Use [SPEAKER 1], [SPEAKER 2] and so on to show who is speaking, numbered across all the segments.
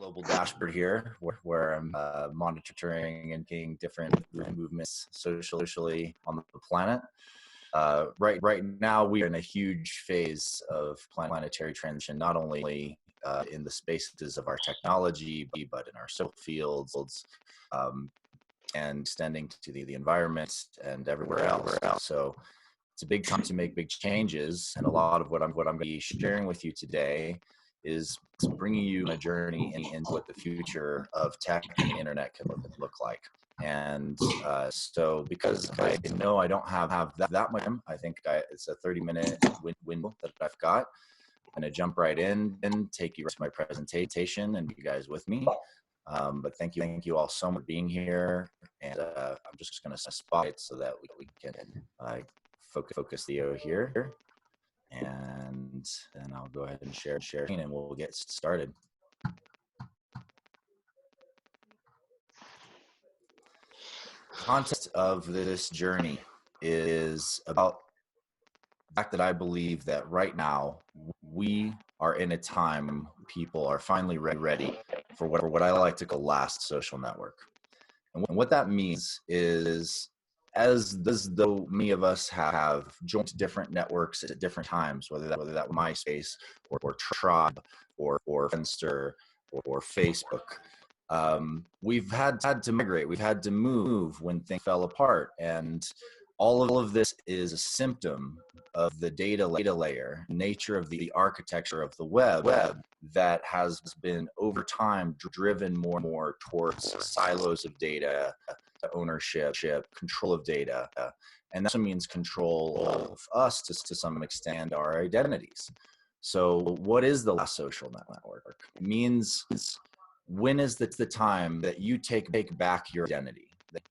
[SPEAKER 1] global dashboard here where I'm monitoring and getting different movements socially on the planet. Right now, we are in a huge phase of planetary transition, not only in the spaces of our technology, but in our social fields, and extending to the environment and everywhere else. So it's a big time to make big changes, and a lot of what I'm going to be sharing with you today is bringing you on a journey into what the future of tech and the internet can look like. And so because I know I don't have that much time, I think it's a 30-minute window that I've got. I'm going to jump right in and take you to my presentation and you guys with me. But thank you all so much for being here. And I'm just going to spot it so that we can focus the video here. And then I'll go ahead and share and we'll get started. The context of this journey is about the fact that I believe that right now we are in a time people are finally ready for what I like to call last social network. And what that means is, as though many of us have joined different networks at different times, whether that was MySpace or Tribe or Friendster or Facebook, we've had to migrate. We've had to move when things fell apart, and all of this is a symptom of the data layer, nature of the architecture of the web that has been over time driven more and more towards silos of data, ownership, control of data, and that means control of us to some extent, our identities. So what is the last social network? It means when is the time that you take back your identity?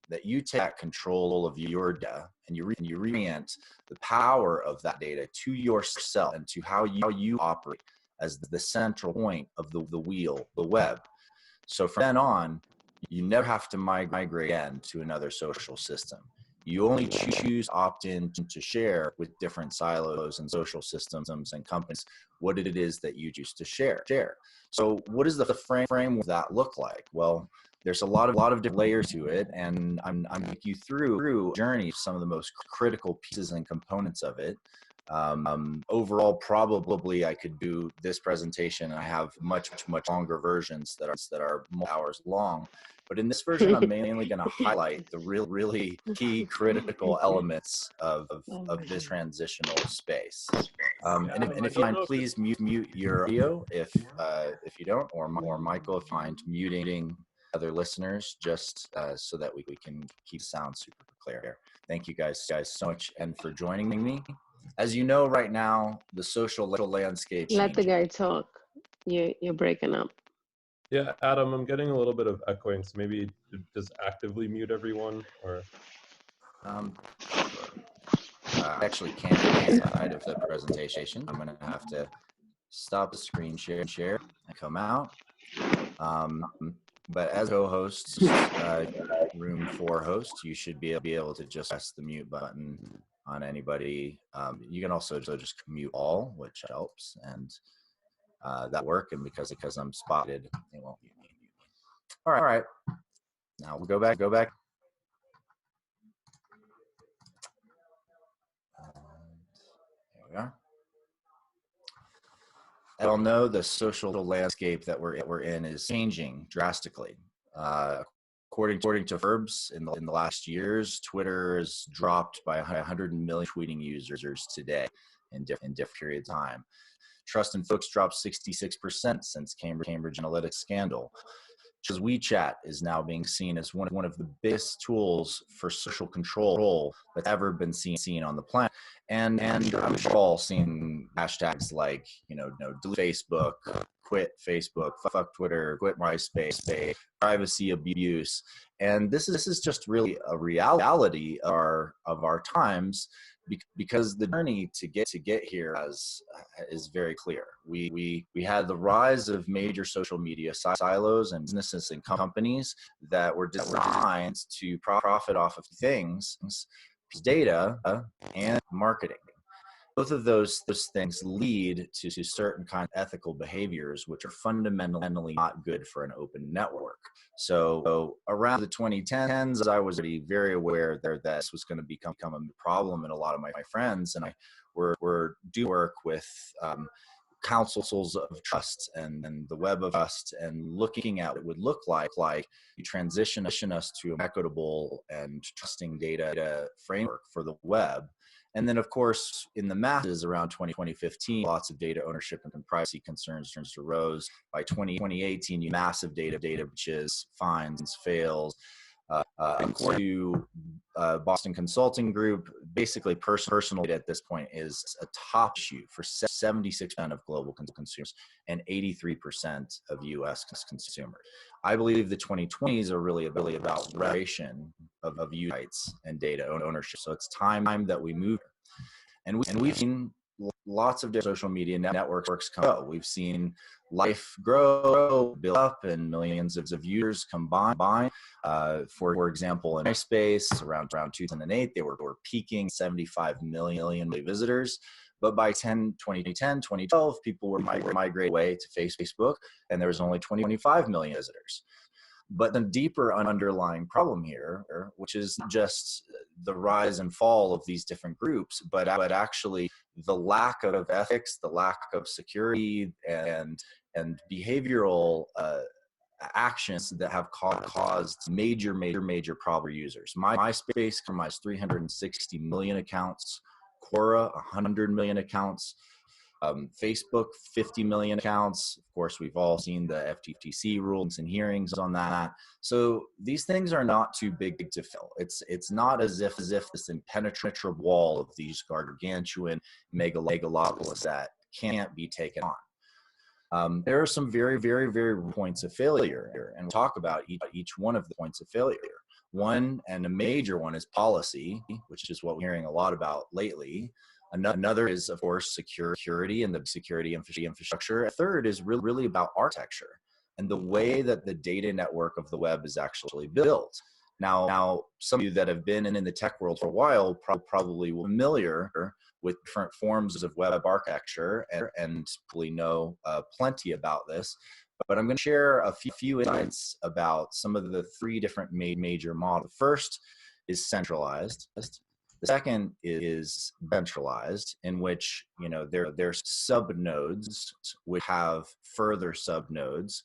[SPEAKER 1] That you take control of your data and you reorient the power of that data to yourself and to how you operate as the central point of the wheel, the web. So from then on, you never have to migrate again to another social system. You only choose opt-in to share with different silos and social systems and companies what it is that you choose to share. So what does the frame of that look like? Well, there's a lot of different layers to it, and I'm taking you through a journey of some of the most critical pieces and components of it. Overall, probably I could do this presentation. I have much longer versions that are more hours long. But in this version, I'm mainly going to highlight the really key critical elements of this transitional space. And if you mind, please mute your audio if you don't, or Michael, if you mind muting other listeners, just so that we can keep sound super clear. Thank you guys so much, and for joining me. As you know, right now the social landscape.
[SPEAKER 2] Let the guy talk. You're breaking up.
[SPEAKER 3] Yeah, Adam, I'm getting a little bit of echoing, so maybe just actively mute everyone, or.
[SPEAKER 1] I actually can't inside of the presentation. I'm going to have to stop the screen share and come out. But as co-hosts, room 4 host, you should be able to just press the mute button on anybody. You can also just mute all, which helps, and that work. And because I'm spotted, it won't mute me. All right. Now we'll go back. There we are. I don't know, the social landscape that we're in is changing drastically. According to Forbes, in the last years, Twitter has dropped by 100 million tweeting users today in different periods of time. Trust in folks dropped 66% since Cambridge Analytica scandal. Because WeChat is now being seen as one of the biggest tools for social control that's ever been seen on the planet. And I'm sure all seen hashtags like, delete Facebook, quit Facebook, fuck Twitter, quit MySpace, privacy abuse. And this is just really a reality of our times, because the journey to get here is very clear. We had the rise of major social media silos and businesses and companies that were designed to profit off of things, data and marketing. of those things lead to certain kind of ethical behaviors, which are fundamentally not good for an open network. So around the 2010s, I was already very aware that this was going to become a problem in a lot of my friends, and I were do work with councils of trust and the web of trust, and looking at what it would look like you transition us to an equitable and trusting data framework for the web. And then, of course, in the masses around 2015, lots of data ownership and privacy concerns arose. By 2018, massive data breaches, fines, fails. According to Boston Consulting Group, basically personal data at this point is a top issue for 76% of global consumers and 83% of U.S. consumers. I believe the 2020s are really about regulation of user rights and data ownership. So it's time that we move. And we've seen lots of different social media networks come up. We've seen life grow, build up, and millions of users combine. For example, in MySpace, around 2008, they were peaking 75 million visitors. But by 2010, 2012, people were migrating away to Facebook, and there was only 25 million visitors. But the deeper underlying problem here, which is not just the rise and fall of these different groups, but actually the lack of ethics, the lack of security, and behavioral actions that have caused major problem for users. MySpace compromised 360 million accounts, Quora 100 million accounts, Facebook 50 million accounts. Of course, we've all seen the FTC rulings and hearings on that. So these things are not too big to fill. It's not as if this impenetrable wall of these gargantuan megalopolis that can't be taken on. There are some very points of failure here, and we'll talk about each one of the points of failure. One, and a major one, is policy, which is what we're hearing a lot about lately. Another is, of course, security and the security infrastructure. A third is really about architecture and the way that the data network of the web is actually built. Now, some of you that have been in the tech world for a while probably familiar with different forms of web architecture and probably know plenty about this. But I'm going to share a few insights about some of the three different major models. The first is centralized. The second is centralized, in which there's subnodes which have further subnodes,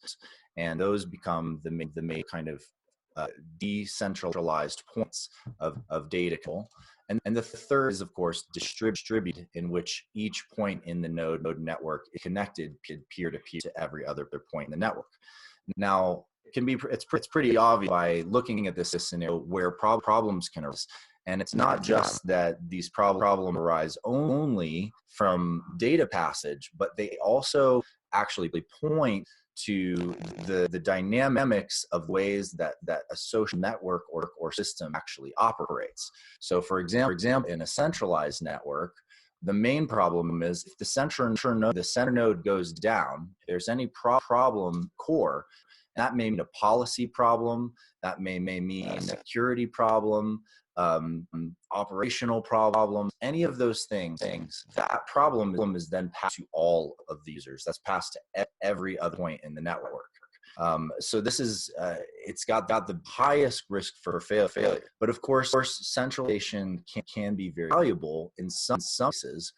[SPEAKER 1] and those become the main kind of decentralized points of data. And the third is, of course, distributed, in which each point in the node network is connected peer-to-peer to every other point in the network. Now, it's pretty obvious by looking at this scenario where problems can arise. And it's not just that these problems arise only from data passage, but they also actually point to the dynamics of ways that a social network or system actually operates. So for example, in a centralized network, the main problem is if the center node goes down, if there's any problem core, that may mean a policy problem, that may mean a security problem, operational problems, any of those things, that problem is then passed to all of the users. That's passed to every other point in the network. So this is, it's got the highest risk for failure. But of course, centralization can be very valuable in some cases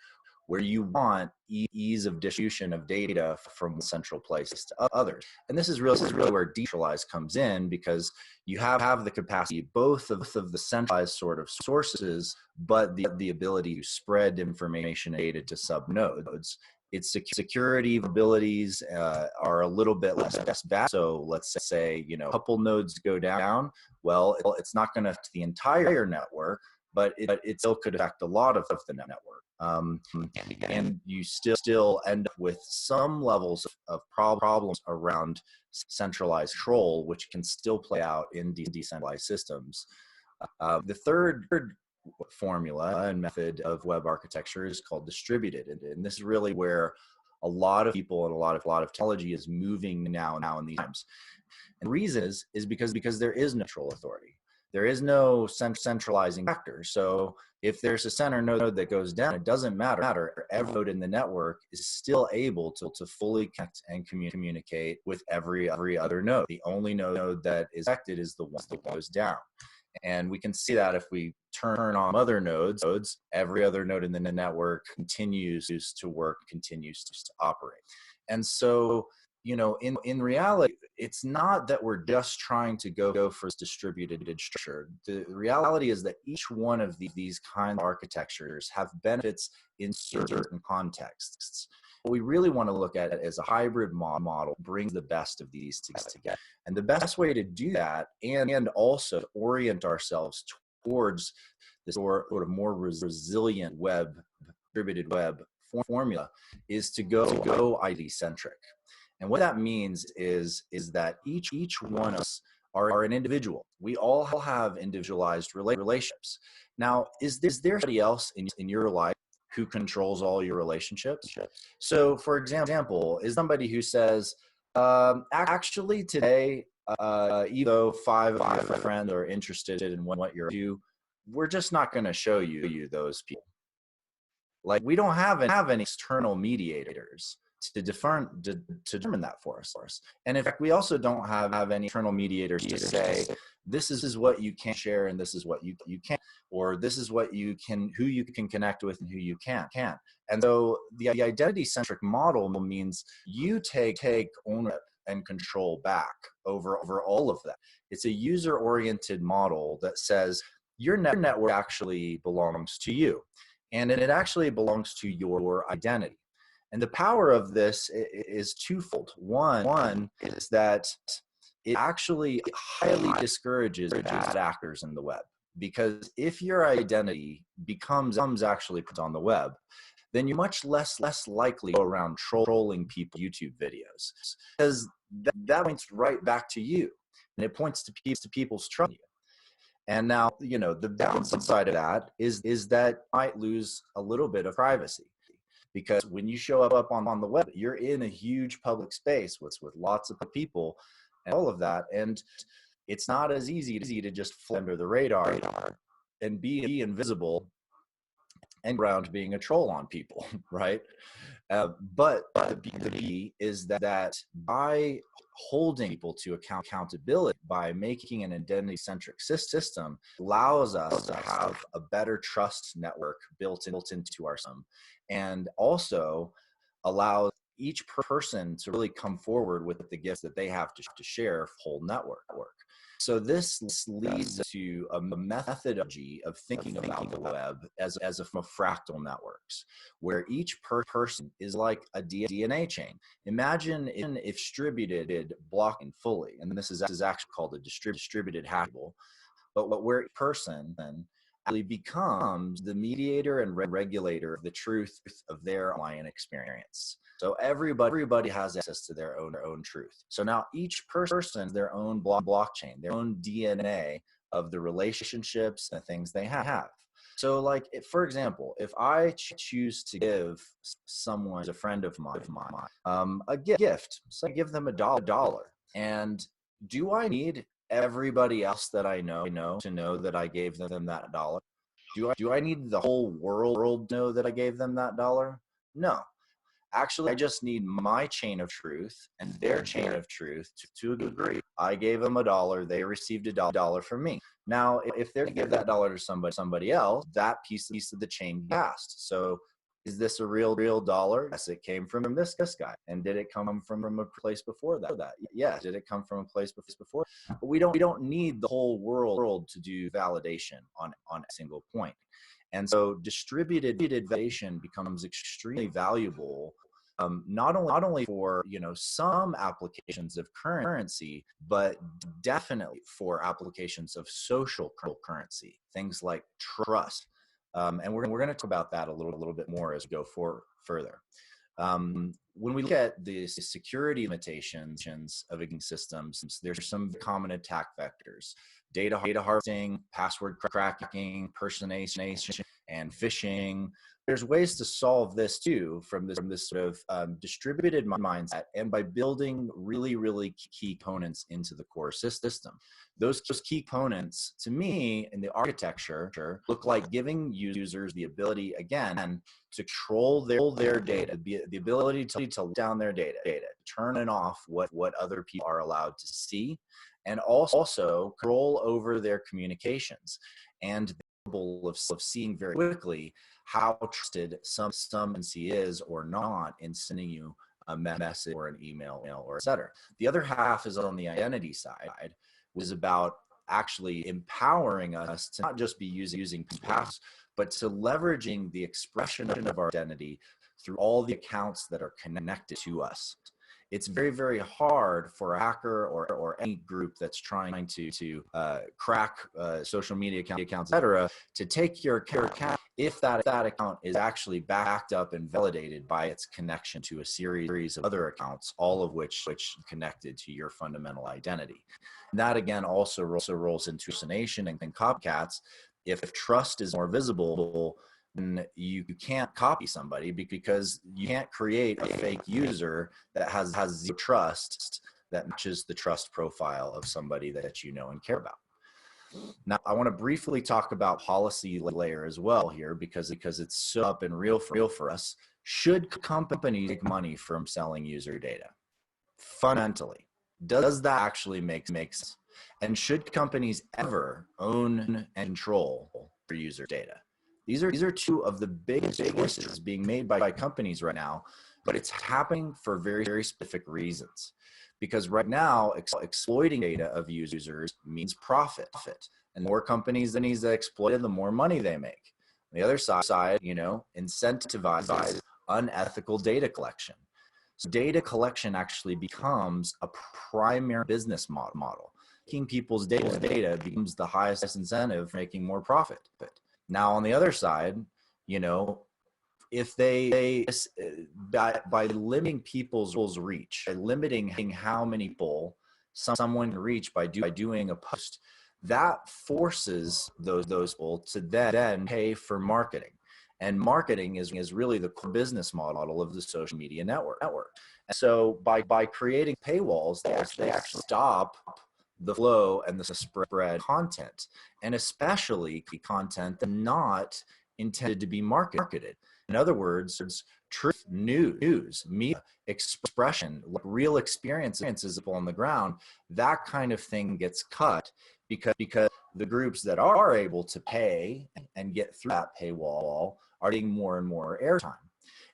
[SPEAKER 1] where you want ease of distribution of data from one central place to others. And this is really where decentralized comes in, because you have the capacity both of the centralized sort of sources, but the ability to spread information and data to subnodes. Its security abilities are a little bit less bad. So let's say a couple nodes go down. Well, it's not going to affect the entire network, but it still could affect a lot of the network. And you still end up with some levels of problems around centralized control, which can still play out in decentralized systems. The third formula and method of web architecture is called distributed, and this is really where a lot of people and a lot of technology is moving now in these times. And the reason is because there is no central authority. there is no centralizing factor. So if there's a center node that goes down, it doesn't matter. Every node in the network is still able to fully connect and communicate with every other node. The only node that is affected is the one that goes down. And we can see that if we turn on other nodes, every other node in the network continues to work, continues to operate. And so, in reality, it's not that we're just trying to go for distributed structure. The reality is that each one of these kind of architectures have benefits in certain contexts. What we really want to look at it as a hybrid model brings the best of these together. And the best way to do that and also orient ourselves towards this sort of more resilient distributed web formula is to go ID centric. And what that means is that each one of us are an individual. We all have individualized relationships. Now, is there somebody else in your life who controls all your relationships? So, for example, is somebody who says, actually today, even though 5 of your friends are interested in what you're doing, we're just not going to show you those people. Like, we don't have any external mediators to determine that for us. And in fact, we also don't have any internal mediators to say, this is what you can share and this is what you can't, or this is what who you can connect with and who you can't. And so the identity-centric model means you take ownership and control back over all of that. It's a user-oriented model that says your network actually belongs to you, and it actually belongs to your identity. And the power of this is twofold. One is that it actually highly discourages bad actors in the web, because if your identity becomes actually put on the web, then you're much less likely to go around trolling people YouTube videos, because that points right back to you, and it points to people's trust in you. And now, the downside of that is that you might lose a little bit of privacy. Because when you show up on the web, you're in a huge public space with lots of people and all of that. And it's not as easy to just fly under the radar and be invisible and around being a troll on people, right? But the key is that by holding people to accountability, by making an identity-centric system, allows us to have a better trust network built into our system, and also allows each person to really come forward with the gifts that they have to share for the whole network. So this leads to a methodology of thinking about the web as a fractal networks, where each person is like a DNA chain. Imagine if distributed blocking fully, and this is actually called a distributed hashable, but where each person then actually becomes the mediator and regulator of the truth of their online experience. So everybody has access to their own truth. So now each person, their own blockchain, their own DNA of the relationships and things they have. So, like, for example, if I choose to give someone who's a friend of mine a gift, so I give them $1, and do I need everybody else that I know to know that I gave them that $1? Do I need the whole world to know that I gave them that $1? No. Actually, I just need my chain of truth and their chain of truth to agree. I gave them $1, they received $1 from me. Now, if they're to give that $1 to somebody else, that piece of the chain passed. So, is this a real $1? Yes, it came from this guy. And did it come from a place before that? Yes. Did it come from a place before? But we don't need the whole world to do validation on a single point. And so distributed validation becomes extremely valuable, not only for some applications of currency, but definitely for applications of social currency, things like trust. And we're going to talk about that a little bit more as we go further. When we look at the security limitations of existing systems, there's some common attack vectors: data harvesting, password cracking, impersonation, and phishing. There's ways to solve this too from this sort of distributed mindset, and by building really key components into the core system. Those key components, to me, in the architecture, look like giving users the ability, again, to control their data, the ability to lock down their data, turn and off what other people are allowed to see, and also control over their communications, and of seeing very quickly how trusted some agency is or not in sending you a message or an email or et cetera. The other half is on the identity side, which is about actually empowering us to not just be using passwords, but to leveraging the expression of our identity through all the accounts that are connected to us. It's very hard for a hacker or any group that's trying to crack social media accounts, et cetera, to take your account if that account is actually backed up and validated by its connection to a series of other accounts, all of which connected to your fundamental identity. And that, again, also rolls into impersonation and copycats. If trust is more visible, you can't copy somebody because you can't create a fake user that has zero trust that matches the trust profile of somebody that you know and care about. Now, I want to briefly talk about policy layer as well here because it's so up and real for us. Should companies make money from selling user data? Fundamentally, does that actually make sense? And should companies ever own and control their user data? These are two of the biggest choices being made by companies right now, but it's happening for very specific reasons. Because right now, exploiting data of users means profit. And the more companies that exploit it, the more money they make. On the other side, incentivize unethical data collection. So data collection actually becomes a primary business model. Taking people's data becomes the highest incentive for making more profit. Now, on the other side, if they by limiting people's reach, by limiting how many people someone can reach by doing a post, that forces those people to then pay for marketing. And marketing is really the core business model of the social media network. And so by creating paywalls, they actually stop the flow and the spread content, and especially content that not intended to be marketed. In other words, truth, news, media, expression, real experiences on the ground, that kind of thing gets cut because the groups that are able to pay and get through that paywall are getting more and more airtime.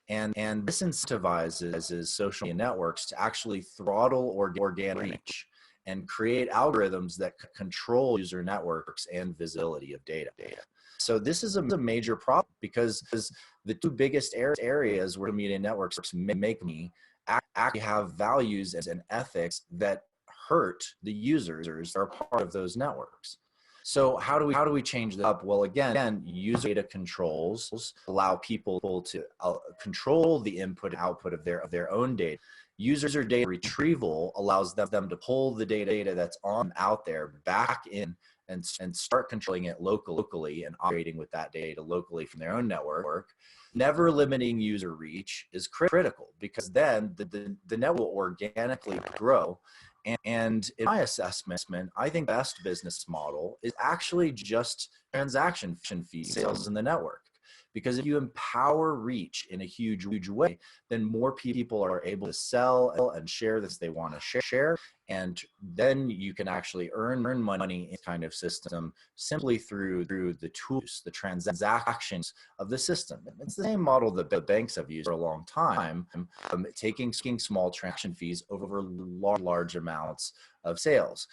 [SPEAKER 1] And this incentivizes social media networks to actually throttle organic reach and create algorithms that control user networks and visibility of data. So this is a major problem because the two biggest areas where media networks make me actually have values and ethics that hurt the users that are part of those networks. So how do we change that up? Well, again, user data controls allow people to control the input and output of their own data. User data retrieval allows them to pull the data that's out there back in and start controlling it locally and operating with that data locally from their own network. Never limiting user reach is critical because then the network will organically grow. And in my assessment, I think the best business model is actually just transaction fee sales in the network. Because if you empower reach in a huge way, then more people are able to sell and share this they want to share. And then you can actually earn money in this kind of system simply through the tools, the transactions of the system. It's the same model that the banks have used for a long time, taking small transaction fees over large amounts of sales.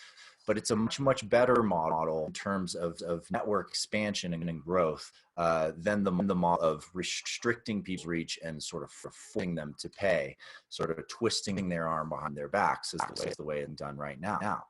[SPEAKER 1] But it's a much better model in terms of network expansion and growth than the model of restricting people's reach and sort of forcing them to pay, sort of twisting their arm behind their backs is the way it's done right now.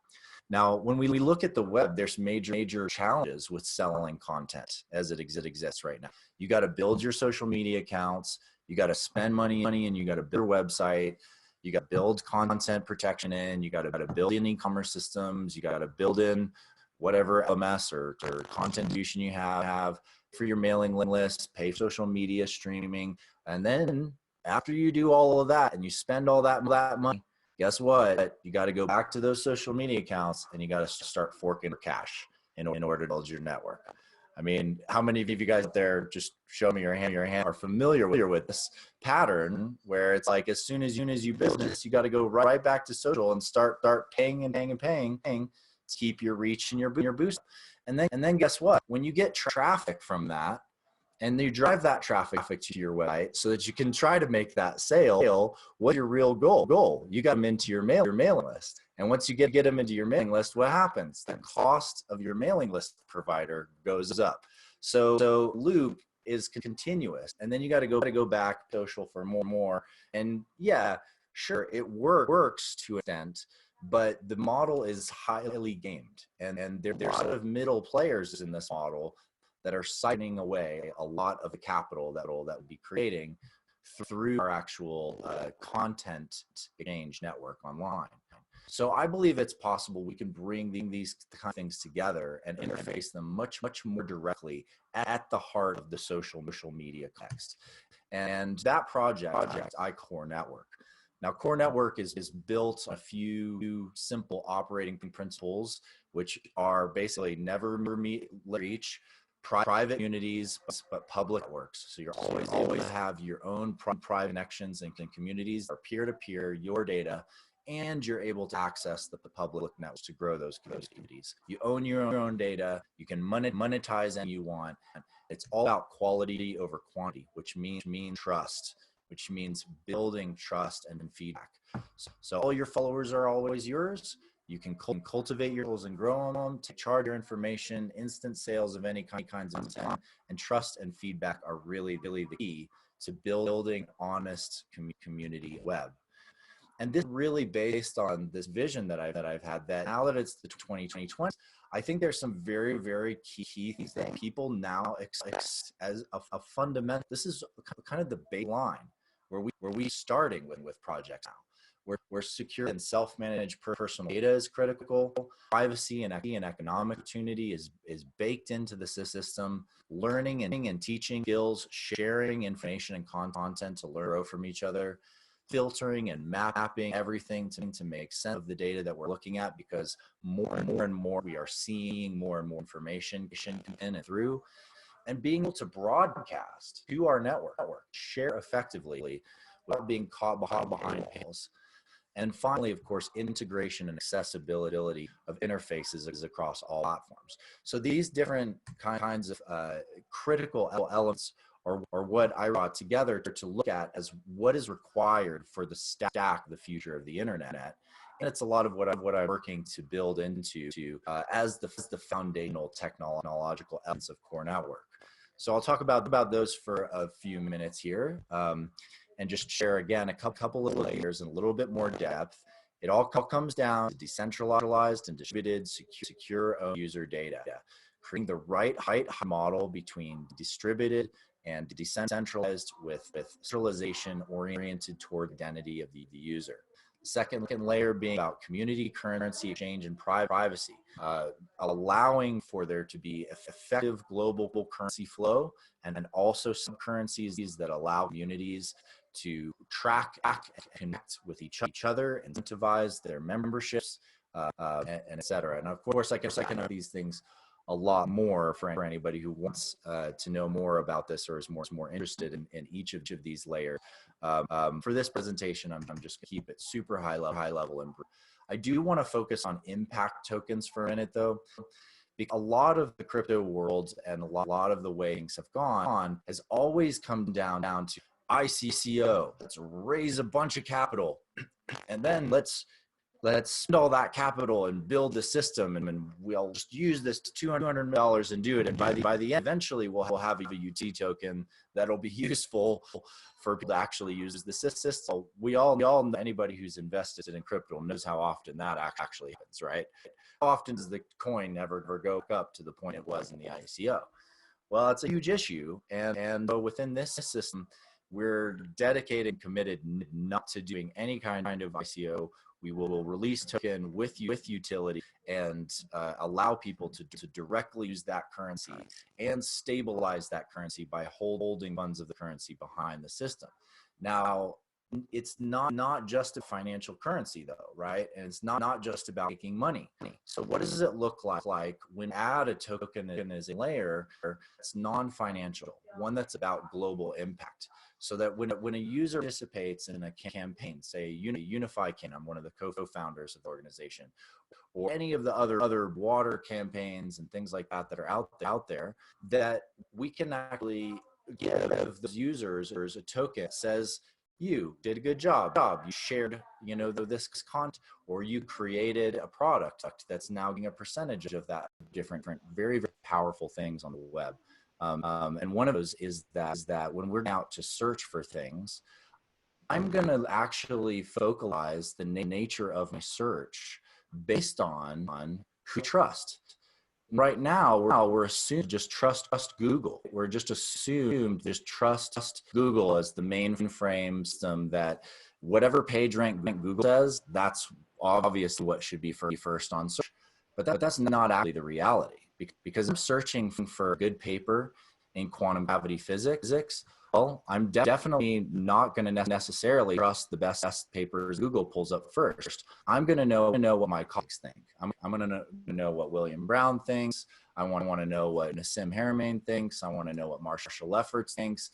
[SPEAKER 1] Now, when we look at the web, there's major challenges with selling content as it exists right now. You got to build your social media accounts, you got to spend money, and you got to build your website. You got to build content protection in, you got to build in e-commerce systems, you got to build in whatever LMS or content distribution you have. for your mailing list, pay for social media streaming. And then after you do all of that and you spend all that money, guess what? You got to go back to those social media accounts and you got to start forking for cash in order to build your network. I mean, how many of you guys out there, just show me your hand, are familiar with this pattern where it's like as soon as you business, you got to go right back to social and start paying to keep your reach and your boost. And then guess what? When you get traffic from that, and you drive that traffic to your website so that you can try to make that sale, what's your real goal? You got them into your mailing list. And once you get them into your mailing list, what happens? The cost of your mailing list provider goes up. So loop is continuous. And then you got to go back social for more. And yeah, sure, it works to an extent, but the model is highly gamed. And there's a lot of middle players in this model that are siphoning away a lot of the capital that would be creating through our actual content exchange network online. So I believe it's possible we can bring these kind of things together and interface them much more directly at the heart of the social media context. And that project I Core Network. Now, Core Network is built on a few simple operating principles, which are basically never reach private communities, but public networks. So you're always able to have your own private connections and communities that are peer-to-peer, your data, and you're able to access the public networks to grow those communities. You own your own data. You can monetize anything you want. It's all about quality over quantity, which means trust, which means building trust and feedback. So all your followers are always yours. You can cultivate your goals and grow them, take charge of your information, instant sales of any kinds of intent, and trust and feedback are really the key to building honest community web. And this is really based on this vision that I've had, that now that it's the 2020, I think there's some very, very key things that people now expect as a fundamental. This is kind of the baseline where we starting with projects now. Where secure and self-managed personal data is critical. Privacy and economic opportunity is baked into the system. Learning and teaching skills, sharing information and content to learn from each other. Filtering and mapping everything to make sense of the data that we're looking at, because more and more we are seeing more and more information in and through. And being able to broadcast to our network, share effectively without being caught behind paywalls. And finally, of course, integration and accessibility of interfaces across all platforms. So these different kinds of critical elements are what I brought together to look at as what is required for the stack of the future of the internet. And it's a lot of what I'm working to build into as the foundational technological elements of Core Network. So I'll talk about those for a few minutes here. And just share again a couple of layers in a little bit more depth. It all comes down to decentralized and distributed secure own user data, creating the right height model between distributed and decentralized with centralization oriented toward identity of the user. The second layer being about community currency exchange and privacy, allowing for there to be effective global currency flow, and also some currencies that allow communities to track and connect with each other, incentivize their memberships, and et cetera. And of course, I can know these things a lot more for anybody who wants to know more about this or is more interested in each of these layers. For this presentation, I'm just going to keep it super high level. And I do want to focus on impact tokens for a minute, though. Because a lot of the crypto world and a lot of the way things have gone has always come down to ICCO. Let's raise a bunch of capital, and then let's spend all that capital and build the system, and we'll just use this $200 million and do it. And by the end, eventually we'll have a UT token that'll be useful for people to actually use the system. So we all know, anybody who's invested in crypto knows how often that actually happens, right? How often does the coin ever go up to the point it was in the ICO? Well, it's a huge issue, and within this system, we're dedicated and committed not to doing any kind of ICO. We will release token with utility and allow people to directly use that currency and stabilize that currency by holding funds of the currency behind the system. Now, it's not just a financial currency though, right? And it's not just about making money. So what does it look like when add a token as a layer that's non-financial, one that's about global impact? So that when a user participates in a campaign, say Unify Campaign, I'm one of the co-founders of the organization, or any of the other water campaigns and things like that that are out there, that we can actually give those users a token that says, you did a good job. You shared, this content, or you created a product that's now getting a percentage of that different, very, very powerful things on the web. And one of those is that when we're out to search for things, I'm going to actually focalize the nature of my search based on who I trust. Right now, we're assumed just trust Google. We're just assumed just trust Google as the mainframe system that whatever page rank Google says, that's obviously what should be first on search. But that's not actually the reality, because I'm searching for a good paper in quantum gravity physics. Well, I'm definitely not going to necessarily trust the best papers Google pulls up first. I'm going to know what my colleagues think. I'm going to know what William Brown thinks. I want to know what Nassim Haramein thinks. I want to know what Marshall Lefferts thinks.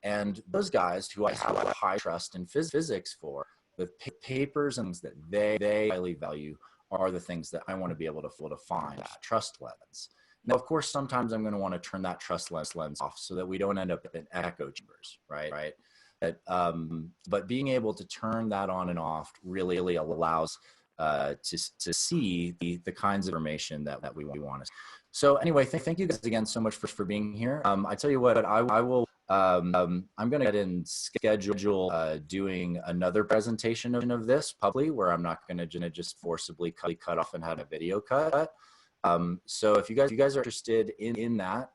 [SPEAKER 1] And those guys who I have a high trust in physics for, the papers and things that they highly value are the things that I want to be able to find that trust lens. Now, of course, sometimes I'm going to want to turn that trust lens off so that we don't end up in echo chambers, right? But being able to turn that on and off really allows to see the kinds of information that we want to see. So anyway, thank you guys again so much for being here. I tell you what, I will. I'm going to go ahead and schedule doing another presentation of this publicly, where I'm not going to just forcibly cut off and have a video cut. So if you guys are interested in that,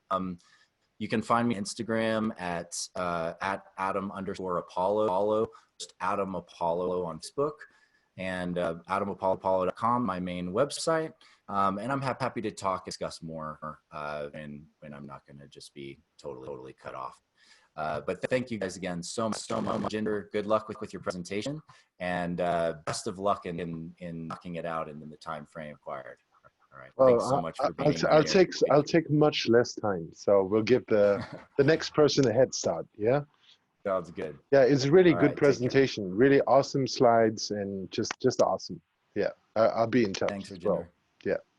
[SPEAKER 1] you can find me on Instagram at Adam_Apollo, just Adam Apollo on Facebook, and AdamApollo.com, my main website. And I'm happy to discuss more when I'm not going to just be totally cut off. But thank you guys again so much. Jinder, good luck with your presentation, and best of luck in knocking it out in the time frame required. All right.
[SPEAKER 4] Well,
[SPEAKER 1] thanks so much for being here.
[SPEAKER 4] I'll take much less time, so we'll give the next person a head start. Yeah.
[SPEAKER 1] Sounds good.
[SPEAKER 4] Yeah, it's a really
[SPEAKER 1] All
[SPEAKER 4] good
[SPEAKER 1] right,
[SPEAKER 4] presentation. Really awesome slides and just awesome. Yeah, I'll be in touch.
[SPEAKER 1] Thanks,
[SPEAKER 4] as well.
[SPEAKER 1] Jinder.
[SPEAKER 4] Yeah.